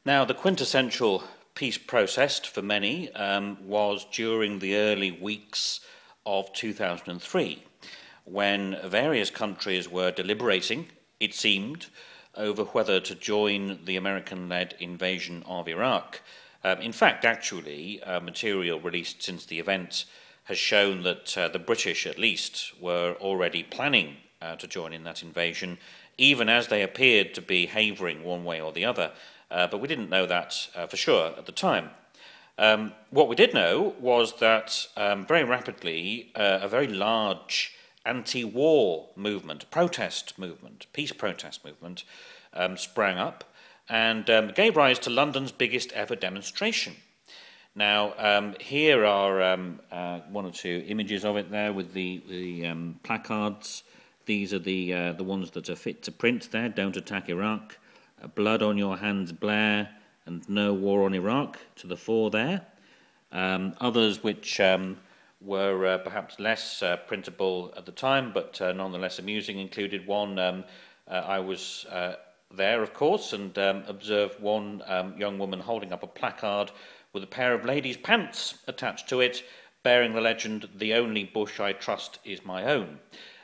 Now, the quintessential peace process for many was during the early weeks of 2003, when various countries were deliberating, it seemed, over whether to join the American-led invasion of Iraq. In fact, actually, material released since the event has shown that the British, at least, were already planning to join in that invasion, even as they appeared to be havering one way or the other. But we didn't know that for sure at the time. What we did know was that very rapidly a very large anti-war movement, protest movement, peace protest movement sprang up and gave rise to London's biggest ever demonstration. Now, here are one or two images of it there with the placards. These are the ones that are fit to print there. Don't attack Iraq. Blood on your hands, Blair, and no war on Iraq to the fore there. Others which were perhaps less printable at the time, but nonetheless amusing, included one. I was there, of course, and observed one young woman holding up a placard with a pair of ladies' pants attached to it, bearing the legend, "The only bush I trust is my own."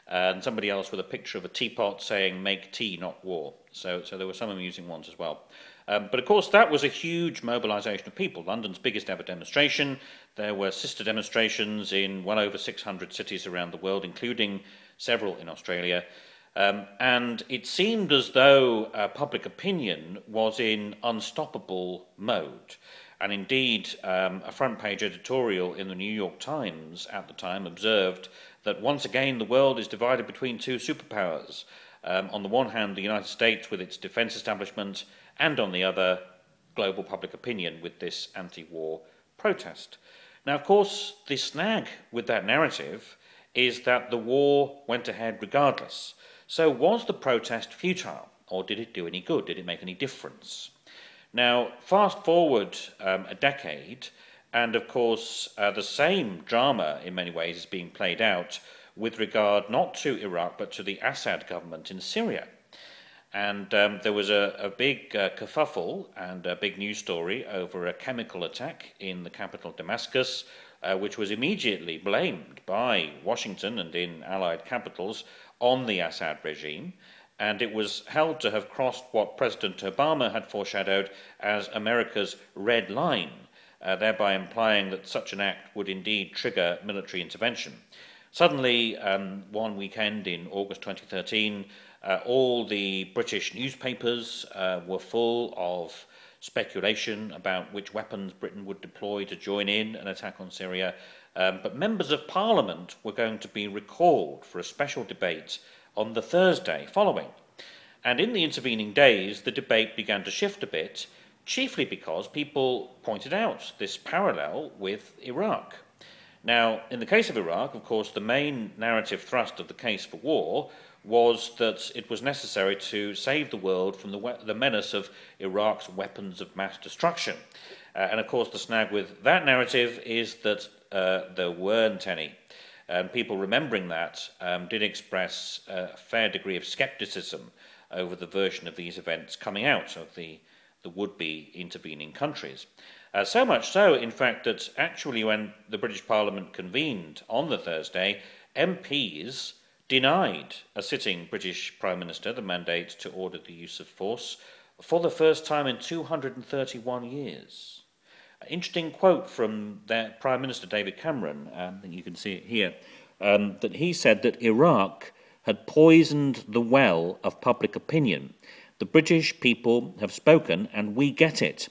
And somebody else with a picture of a teapot saying, "Make tea, not war." So there were some amusing ones as well. But of course, that was a huge mobilisation of people, London's biggest ever demonstration. There were sister demonstrations in well over 600 cities around the world, including several in Australia. And it seemed as though public opinion was in unstoppable mode. And indeed, a front-page editorial in the New York Times at the time observed that once again the world is divided between two superpowers. On the one hand, the United States with its defence establishment, and on the other, global public opinion with this anti-war protest. Now, of course, the snag with that narrative is that the war went ahead regardless. So was the protest futile, or did it do any good? Did it make any difference? Now, fast forward a decade, and of course the same drama in many ways is being played out with regard not to Iraq but to the Assad government in Syria. And there was a big kerfuffle and a big news story over a chemical attack in the capital Damascus, which was immediately blamed by Washington and in allied capitals on the Assad regime. And it was held to have crossed what President Obama had foreshadowed as America's red line, thereby implying that such an act would indeed trigger military intervention. Suddenly, one weekend in August 2013, all the British newspapers were full of speculation about which weapons Britain would deploy to join in an attack on Syria. But members of Parliament were going to be recalled for a special debate on the Thursday following. And in the intervening days, the debate began to shift a bit, chiefly because people pointed out this parallel with Iraq. Now, in the case of Iraq, of course, the main narrative thrust of the case for war was that it was necessary to save the world from the menace of Iraq's weapons of mass destruction. And of course, the snag with that narrative is that there weren't any. And people remembering that did express a fair degree of scepticism over the version of these events coming out of the would-be intervening countries. So much so, in fact, that actually when the British Parliament convened on the Thursday, MPs denied a sitting British Prime Minister the mandate to order the use of force for the first time in 231 years. An interesting quote from their Prime Minister David Cameron, I think you can see it here, that he said that Iraq had poisoned the well of public opinion. The British people have spoken and we get it.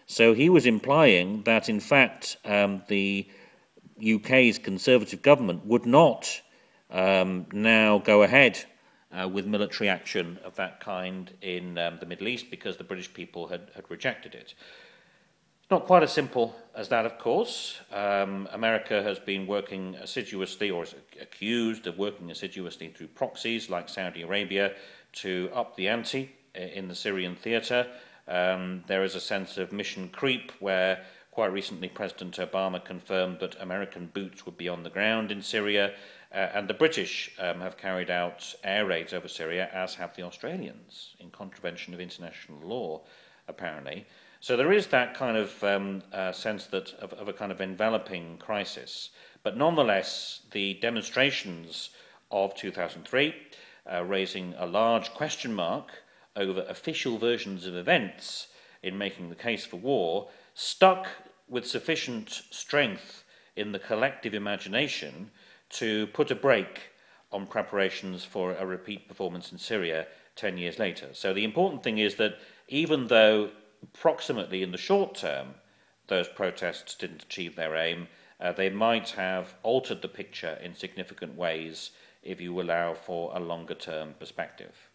So he was implying that, in fact, the UK's Conservative government would not now go ahead with military action of that kind in the Middle East because the British people had rejected it. Not quite as simple as that, of course. America has been working assiduously, or is accused of working assiduously through proxies like Saudi Arabia to up the ante in the Syrian theatre. There is a sense of mission creep where quite recently President Obama confirmed that American boots would be on the ground in Syria, and the British have carried out air raids over Syria, as have the Australians, in contravention of international law. apparently. So there is that kind of sense that of a kind of enveloping crisis. But nonetheless, the demonstrations of 2003, raising a large question mark over official versions of events in making the case for war, stuck with sufficient strength in the collective imagination to put a brake on preparations for a repeat performance in Syria 10 years later. So the important thing is that even though approximately in the short term those protests didn't achieve their aim, they might have altered the picture in significant ways if you allow for a longer term perspective.